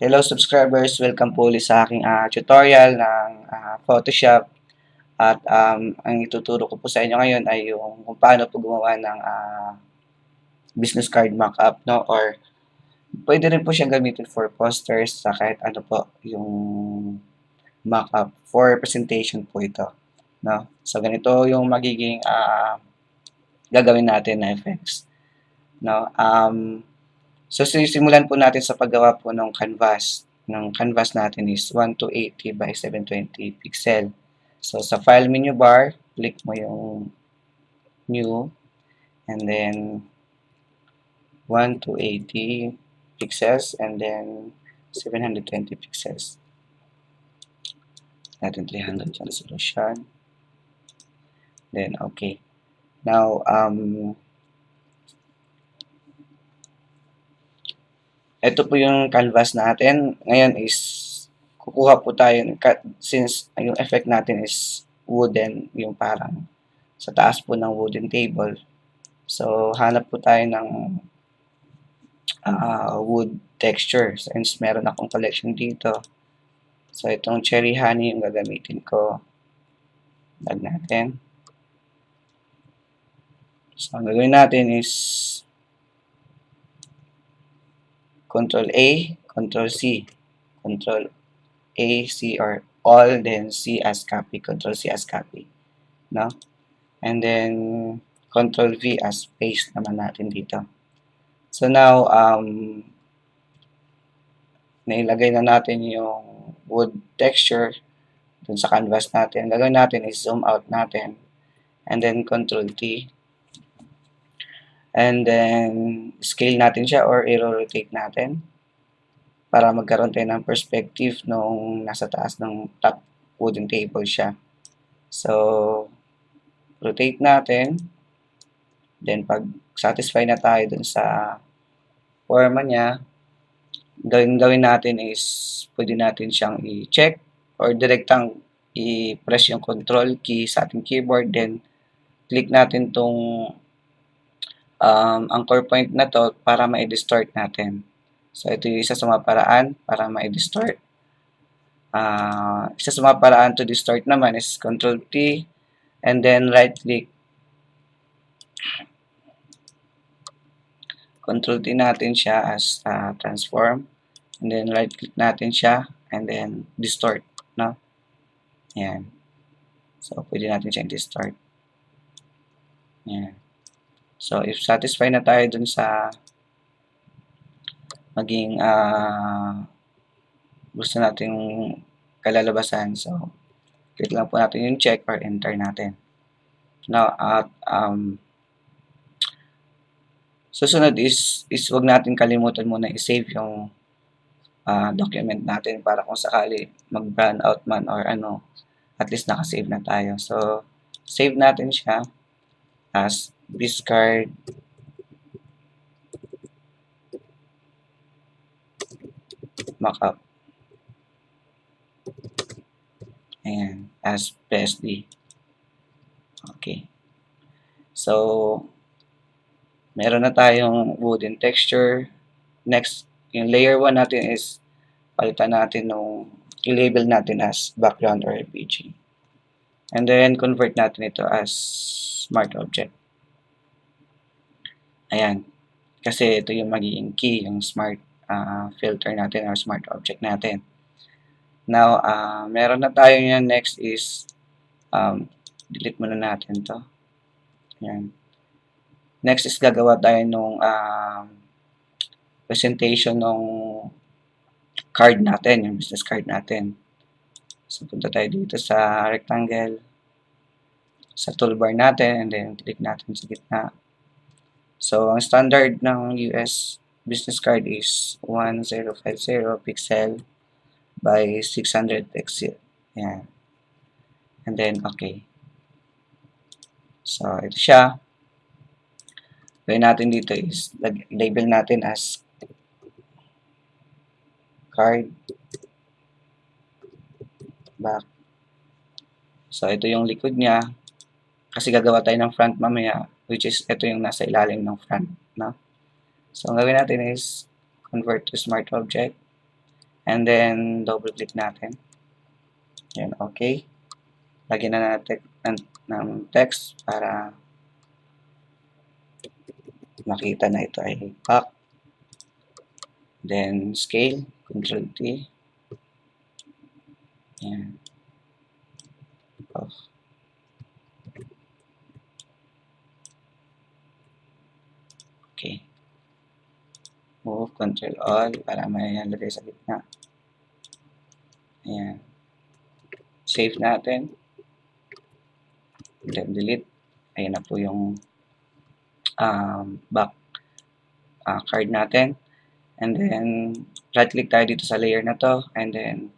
Hello subscribers, welcome po ulit sa aking tutorial ng Photoshop at ang ituturo ko po sa inyo ngayon ay yung kung paano po gumawa ng business card mockup, no? Or pwede rin po siyang gamitin for posters sa kahit ano po yung mockup for presentation po ito, no? So ganito yung magiging gagawin natin na effects, no? So, sisimulan po natin sa paggawa po ng canvas. Ng canvas natin is 1280 by 720 pixel. So, sa file menu bar, click mo yung new and then 1280 pixels and then 720 pixels. Natin 300 yung resolution. Then, okay. Now, ito po yung canvas natin. Ngayon is, kukuha po tayo, since yung effect natin is wooden, yung parang sa taas po ng wooden table. So, hanap po tayo ng wood texture. Since meron akong collection dito. So, itong cherry honey yung gagamitin ko. Lag natin. So, ang gagawin natin is Control A, Control C, Control A, C, or all, then C as copy, Control C as copy, no? And then, Control V as paste naman natin dito. So now, nailagay na natin yung wood texture dun sa canvas natin. Ang gagawin natin is zoom out natin, and then Control T, and then scale natin siya or i-rotate natin para magkaroon tayo ng perspective nung nasa taas ng top wooden table siya. So, rotate natin. Then, pag satisfy na tayo dun sa forma niya, gawin natin is pwede natin siyang i-check or direktang i-press yung control key sa ating keyboard. Then, click natin tong anchor point na to para ma-distort natin. So, ito yung isa sa mga paraan para ma-distort. Isa sa mga paraan to distort naman is Control T and then right click. Control T natin siya as transform and then right click natin siya and then distort, no? Ayan. So, pwede natin siyang distort. Ayan. So, if satisfied na tayo dun sa maging gusto nating kalalabasan. So, click lang po natin yung check or enter natin. Now, at susunod is wag natin kalimutan muna i-save yung document natin para kung sakali mag-brand out man or ano, at least naka-save na tayo. So, save natin siya as discard mockup. Ayan, as PSD. Okay. So, meron na tayong wooden texture. Next, yung layer 1 natin is palitan natin nung i-label natin as background or FBG. And then, convert natin ito as smart object. Ayan. Kasi ito yung magiging key, yung smart filter natin or smart object natin. Now, meron na tayo yan. Next is, delete muna natin to. Ayan. Next is gagawa tayo nung presentation ng card natin, yung business card natin. So, punta tayo dito sa rectangle, sa toolbar natin, and then click natin sa gitna. So, ang standard ng US business card is 1050 pixel by 600 pixel. Ayan. And then, okay. So, ito siya. Gawin natin dito is, label natin as card back. So, ito yung likod niya. Kasi gagawa tayo ng front mamaya, which is, ito yung nasa ilalim ng front. No? So, ang gawin natin is, convert to smart object. And then, double click natin. Yan, okay. Lagyan na natin ng text para makita na ito ay back. Then, scale, Control T. Yan. Off. Okay. Move, Control All para may lagay sa gitna. Ayan. Save natin. Then, delete. Ayan na po yung back card natin. And then, right-click tayo dito sa layer na to. And then,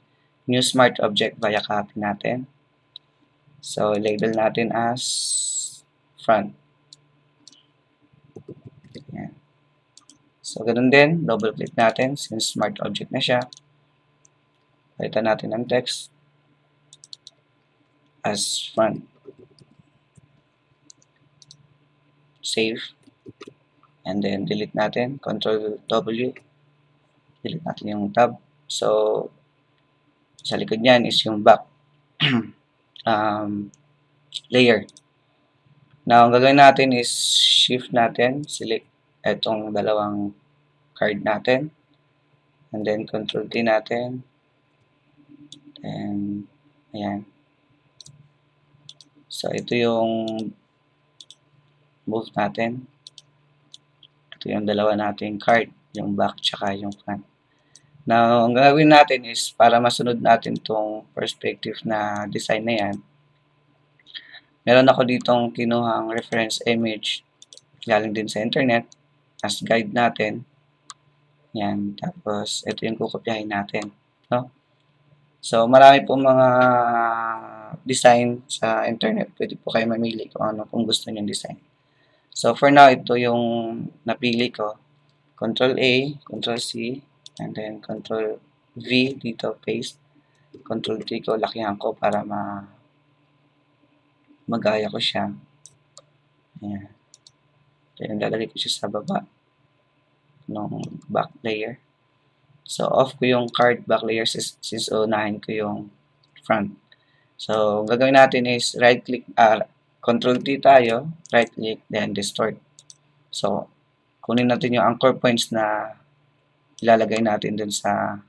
new smart object via copy natin. So, label natin as front. Ayan. So, ganun din. Double-click natin since smart object na siya. Palitan natin ang text as front. Save. And then, delete natin. Control W. Delete natin yung tab. So, sa likod niyan is yung back layer. Now, ang gagawin natin is shift natin. Select itong dalawang card natin. And then, Control T natin. And, ayan. So, ito yung move natin. Ito yung dalawa nating card. Yung back tsaka yung front. Now, ang gagawin natin is para masunod natin itong perspective na design na yan. Meron ako ditong kinuhang reference image galing din sa internet as guide natin. Yan. Tapos, ito yung kukopyahin natin. No? So, marami pong mga design sa internet. Pwede po kayo mamili kung ano kung gusto nyo design. So, for now, ito yung napili ko. Control A, Control C, and then Control V dito, paste. Control T ko, lakihan ko para magaya ko siya. Ayan. Then, lalagay ko siya sa baba ng back layer. So, off ko yung card back layer since unahin ko yung front. So, gagawin natin is right-click, Control T tayo, right-click, then distort. So, kunin natin yung anchor points na ilalagay natin dun sa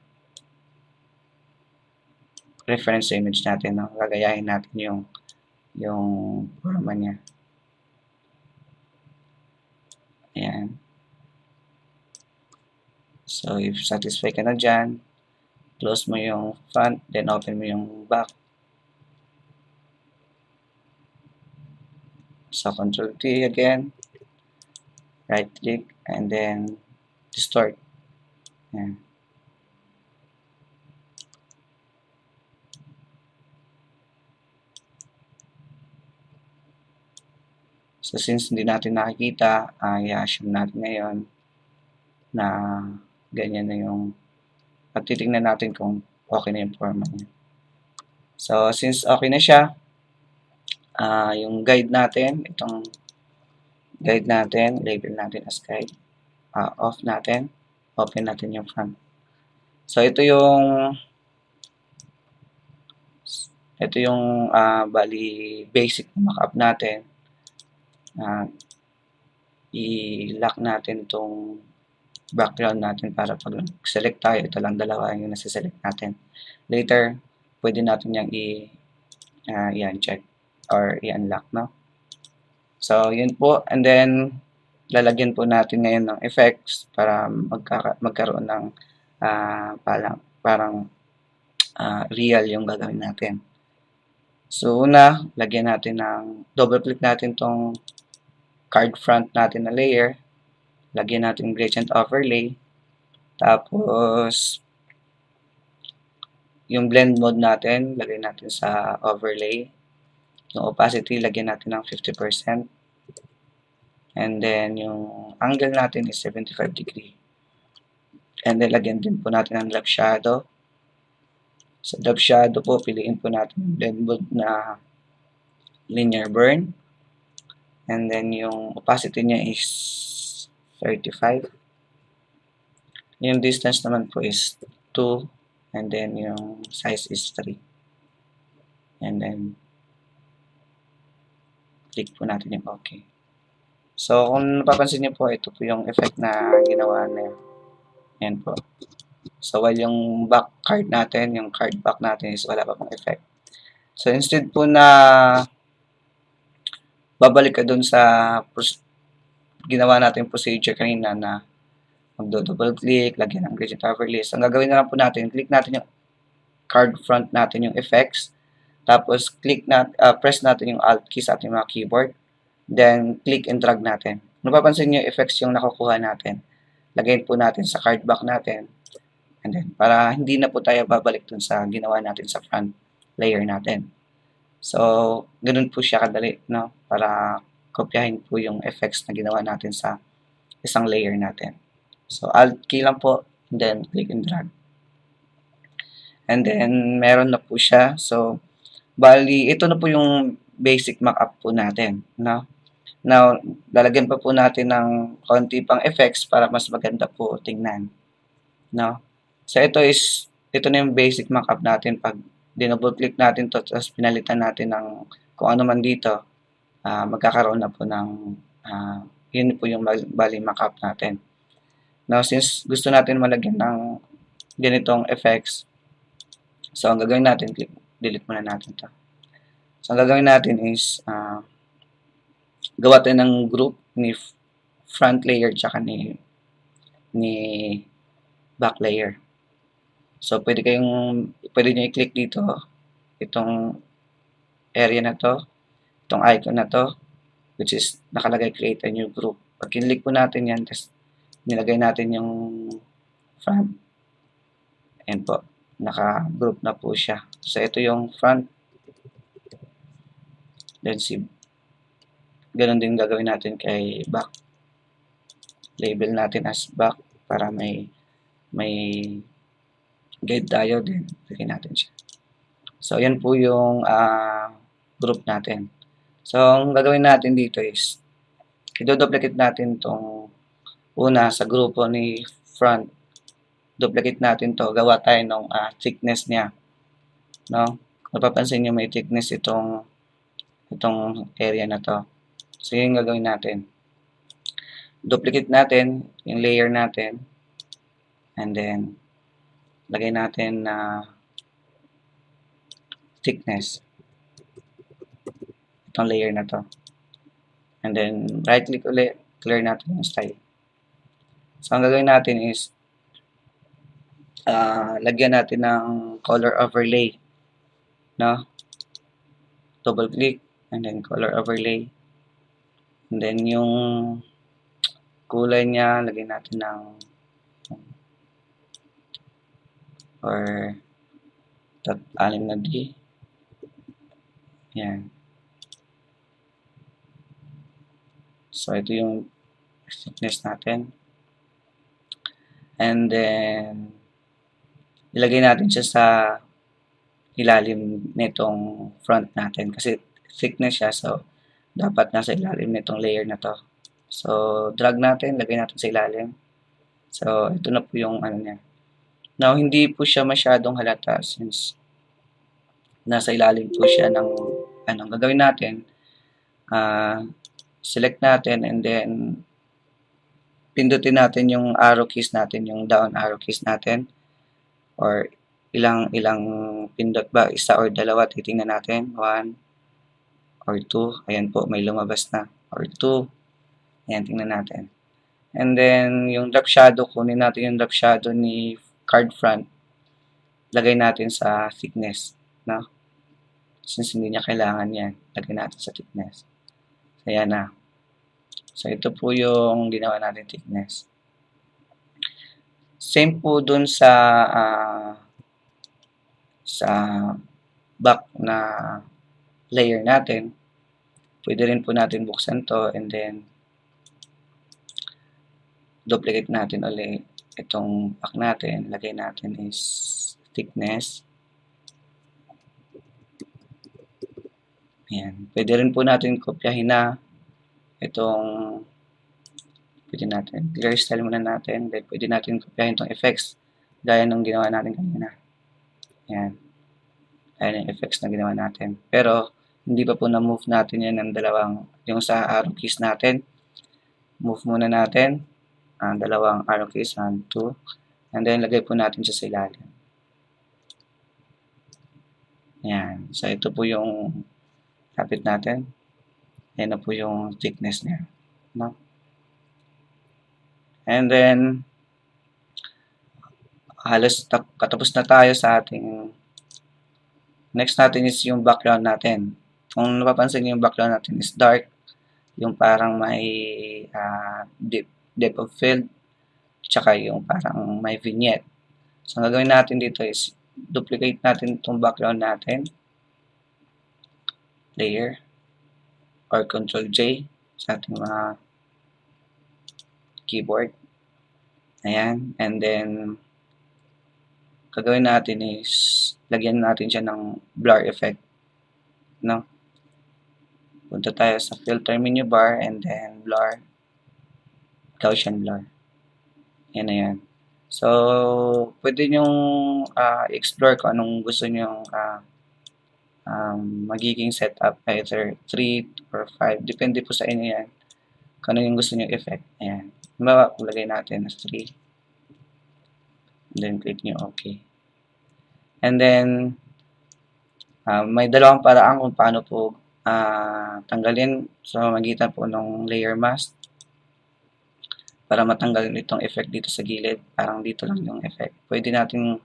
reference image natin. No? Gagayahin natin yung forma niya. Ayan. So, if satisfied ka na dyan, close mo yung front, then open mo yung back. So, Control T again, right-click, and then distort. Ayan. So, since hindi natin nakikita, i-assume natin ngayon na ganyan na yung at titignan natin kung okay na yung forma niya. So, since okay na siya, yung guide natin, itong guide natin, label natin as guide, off natin, open natin yung front. So, ito yung bali basic na mockup natin. I-lock natin itong background natin para pag select tayo, ito lang dalawa yung nasiselect natin. Later, pwede natin yung i-uncheck or i-unlock, no? So, yun po. And then, lalagyan po natin ngayon ng effects para magkaroon ng parang real yung gagawin natin. So, una, lagyan natin ng, double click natin tong card front natin na layer. Lagyan natin gradient overlay. Tapos, yung blend mode natin, lagyan natin sa overlay. Yung opacity, lagyan natin ng 50%. And then, yung angle natin is 75 degree. And then, lagyan din po natin ng drop shadow. Sa drop shadow po, piliin po natin yung blend mode na linear burn. And then, yung opacity niya is 35. Yung distance naman po is 2. And then yung size is 3. And then click po natin yung okay. So kung napapansin niyo po, ito po yung effect na ginawa niya. Yan po. So while yung back card natin, yung card back natin is wala pa pong effect. So instead po na babalik ka dun sa ginawa natin procedure kanina na magdo-double click, lagyan ng gradient overlays. Ang gagawin na lang po natin, click natin yung card front natin yung effects. Tapos press natin yung alt key sa ating mga keyboard. Then click and drag natin. Napapansin niyo yung effects yung nakukuha natin. Lagyan po natin sa card back natin. And then para hindi na po tayo babalik dun sa ginawa natin sa front layer natin. So, ganun po siya kadali, no? Para kopyahin po yung effects na ginawa natin sa isang layer natin. So, alt key lang po, and then click and drag. And then, meron na po siya. So, bali, ito na po yung basic mockup po natin, no? Now, lalagyan pa po natin ng konti pang effects para mas maganda po tingnan, no? So, ito na yung basic mockup natin. Pag dinouble click natin to, tapos pinalitan natin ng kung ano man dito, magkakaroon na po ng, yun po yung bali mockup natin. Now, since gusto natin malagyan ng ganitong effects, so ang gagawin natin, delete muna natin to. So, ang gagawin natin is, gawa tayo ng group ni front layer tsaka ni back layer. So, pwede nyo i-click dito, itong area na to, itong icon na to, which is nakalagay create a new group. Pag kinlik po natin yan, tapos nilagay natin yung front, ayan po, naka-group na po siya. So, ito yung front, then ganun din gagawin natin kay back. Label natin as back para may guide tayo din. Lagyan natin siya. So, yan po yung group natin. So, ang gagawin natin dito is i-duplicate natin tong una sa grupo ni front. Duplicate natin to. Gawa tayo ng thickness niya. No? Napapansin nyo may thickness itong area na to. So, yun yung gagawin natin. Duplicate natin yung layer natin. And then, lagay natin na thickness. Itong layer na to. And then, right click ulit, clear natin yung style. So, ang gagawin natin is, lagyan natin ng color overlay. No? Double click, and then color overlay. And then, yung kulay niya, lagyan natin ng or 6 na D. Yan. So, ito yung thickness natin. And then, ilagay natin siya sa ilalim nitong front natin. Kasi thickness siya, so dapat nasa ilalim nitong layer na to. So, drag natin, lagay natin sa ilalim. So, ito na po yung ano niya. Now, hindi po siya masyadong halata since nasa ilalim po siya ng anong gagawin natin. Select natin and then pindutin natin yung arrow keys natin, yung down arrow keys natin. Or ilang pindot ba? Isa or dalawa, titingnan natin. 1 or 2. Ayan po, may lumabas na. Or 2. Ayan, tingnan natin. And then, yung drop shadow, kunin natin yung drop shadow ni card front. Lagay natin sa thickness. No? Since hindi niya kailangan yan, lagay natin sa thickness. So, ayan na. So, ito po yung ginawa natin thickness. Same po dun sa back na layer natin. Pwede rin po natin buksan to and then duplicate natin ulit itong back natin. Lagay natin is thickness. Ayan. Pwede rin po natin kopyahin na itong pwede natin clear style muna natin. Then pwede natin kopyahin itong effects gaya ng ginawa natin kanina. Yan. Ayan yung effects na ginawa natin. Pero, hindi pa po na-move natin yan ng dalawang, yung sa arrow keys natin. Move muna natin ang dalawang arrow keys, 1, 2. And then, lagay po natin siya sa ilalim. Ayan. So, ito po yung kapit natin. Ayan na po yung thickness niya. No? And then, halos katapos na tayo sa ating next natin is yung background natin. Kung napapansin niyo yung background natin is dark, yung parang may depth of field, tsaka yung parang may vignette. So, ang gagawin natin dito is duplicate natin itong background natin, layer, or Ctrl J sa ating mga keyboard. Ayan. And then, gagawin natin is lagyan natin siya ng blur effect. No? Punta tayo sa filter menu bar and then blur, Gaussian blur. Yan na yan. So, pwede nyong explore kung anong gusto nyong magiging setup, either 3 or 5. Depende po sa inyo yan. Kung ano yung gusto nyong effect. Ayan. Halimbawa, lagay natin as 3. And then, click nyo OK. And then, may dalawang paraan kung paano po tanggalin sa magitan po ng layer mask para matanggal itong effect dito sa gilid. Parang dito lang yung effect. Pwede natin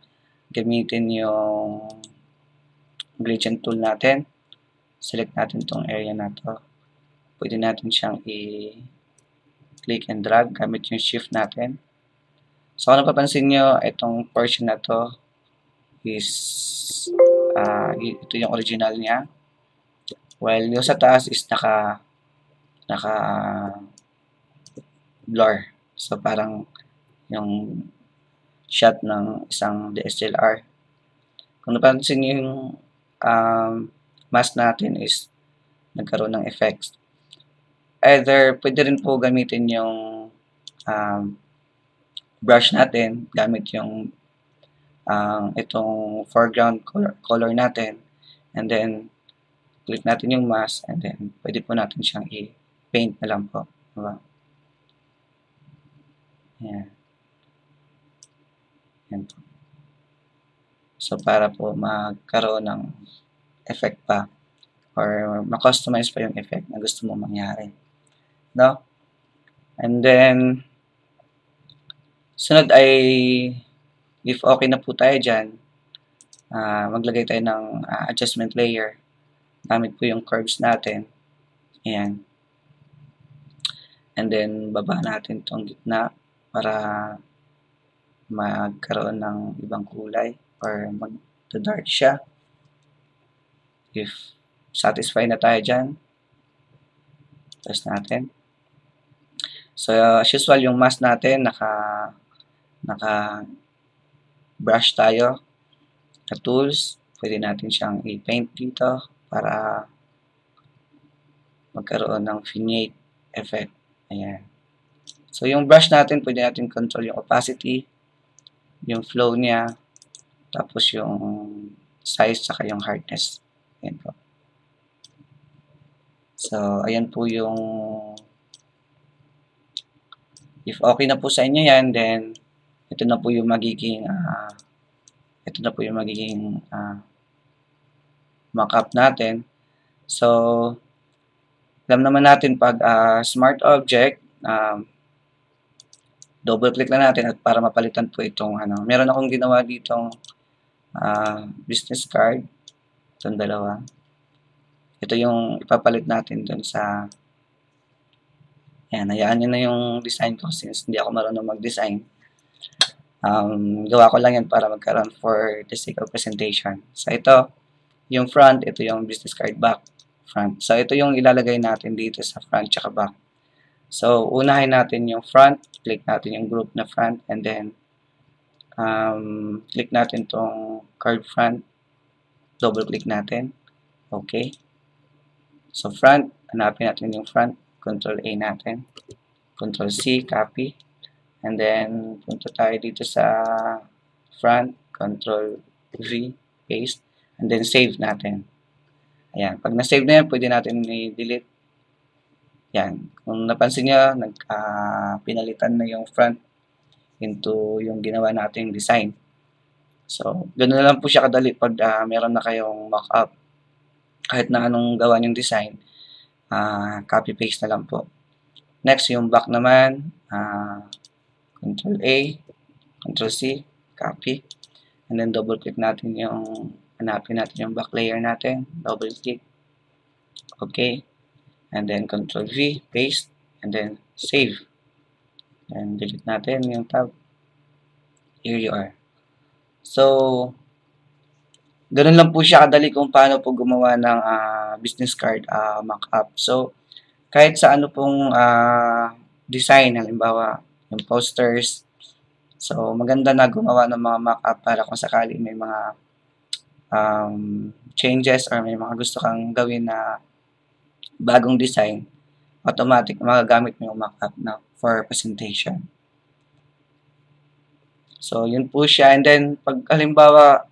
gamitin yung gradient tool natin. Select natin itong area na to. Pwede natin siyang i-click and drag gamit yung shift natin. So, kung napapansin nyo, itong portion na to is ito yung original niya. While yung sa taas is naka blur. So, parang yung shot ng isang DSLR. Kung napansin nyo yung mask natin is nagkaroon ng effects. Either, pwede rin po gamitin yung brush natin gamit yung itong foreground color natin. And then, click natin yung mask and then pwede po natin siyang i-paint na lang po. Diba? Ayan. Ayan po. So, para po magkaroon ng effect pa or ma-customize pa yung effect na gusto mo mangyari. No? And then, sunod ay, if okay na po tayo dyan, maglagay tayo ng adjustment layer. Gamit po yung curves natin. Ayan. And then, baba natin itong gitna para magkaroon ng ibang kulay or mag-dark siya. If satisfied na tayo dyan, test natin. So, as usual, yung mask natin, naka brush tayo na tools. Pwede natin siyang i-paint dito para magkaroon ng vignette effect. Ayan. So, yung brush natin, pwede natin control yung opacity, yung flow niya, tapos yung size, saka yung hardness. Ayan po. So, ayan po yung if okay na po sa inyo yan, then ito na po yung magiging mock-up natin. So, alam naman natin pag smart object, double click lang natin at para mapalitan po itong meron akong ginawa ditong business card, itong dalawa. Ito yung ipapalit natin dun sa hayaan nyo na yung design ko since hindi ako marunong mag-design. Gawa ko lang yan para magkaroon for the sake of presentation. So, ito, yung front, ito yung business card back, front. So, ito yung ilalagay natin dito sa front tsaka back. So, unahin natin yung front, click natin yung group na front, and then, click natin tong card front, double click natin. Okay. So, front, hanapin natin yung front, Ctrl A natin, Ctrl C, copy, and then, punta tayo dito sa front, Ctrl V, paste, and then save natin. Ayan, pag na-save na yan, pwede natin i-delete. Yan, kung napansin nyo, pinalitan na yung front into yung ginawa nating design. So, ganoon na lang po siya kadali pag meron na kayong mock-up. Kahit na anong gawa yung design, copy-paste na lang po. Next, yung back naman, Control A, Control C, copy. And then double click natin yung, hanapin natin yung back layer natin. Double click. Okay. And then Control V, paste. And then save. And delete natin yung tab. Here you are. So, ganun lang po siya kadali kung paano po gumawa ng business card mock-up. So, kahit sa ano pong design, halimbawa, yung posters. So, maganda na gumawa ng mga mock-up para kung sakali may mga changes or may mga gusto kang gawin na bagong design, automatic magagamit mo yung mock-up na for presentation. So, yun po siya. And then, pag halimbawa,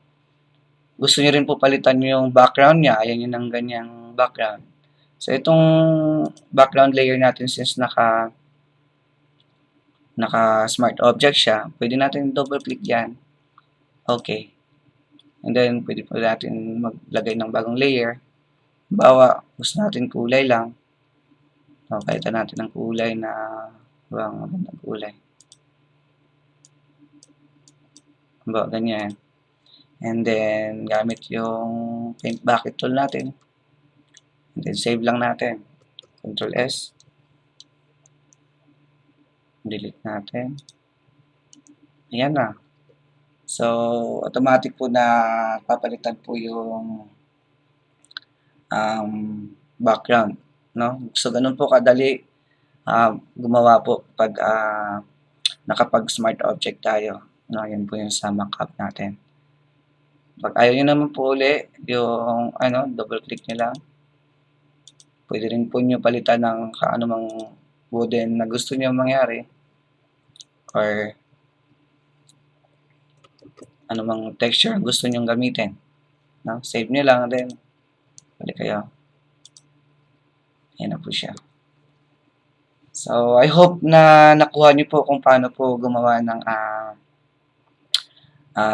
gusto niyo rin po palitan yung background niya, ayan yun ang ganyang background. So, itong background layer natin since naka smart object siya, pwede natin double click yan. Okay. And then, pwede po natin maglagay ng bagong layer. Bawa, gusto natin kulay lang. So, palitan natin ng kulay na magandang kulay. Bawa, ganyan. And then, gamit yung paint bucket tool natin. And then, save lang natin. Control S. Delete natin. Ayan na. So, automatic po na papalitan po yung background. No? So, ganun po kadali gumawa po pag nakapag-smart object tayo. No? Yan po yung sa mock-up natin. Pag ayaw nyo naman po uli, yung double click nyo lang. Pwede rin po nyo palitan ng anumang wooden na gusto nyo mangyari. Or anumang texture gusto nyo gamitin. No? Save nyo lang, then balik kayo. Ayan na po siya. So, I hope na nakuha nyo po kung paano po gumawa ng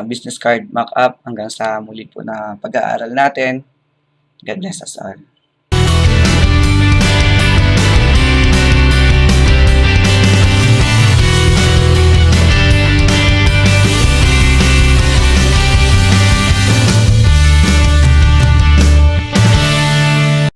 business card mock-up hanggang sa muli po na pag-aaral natin. God bless us all.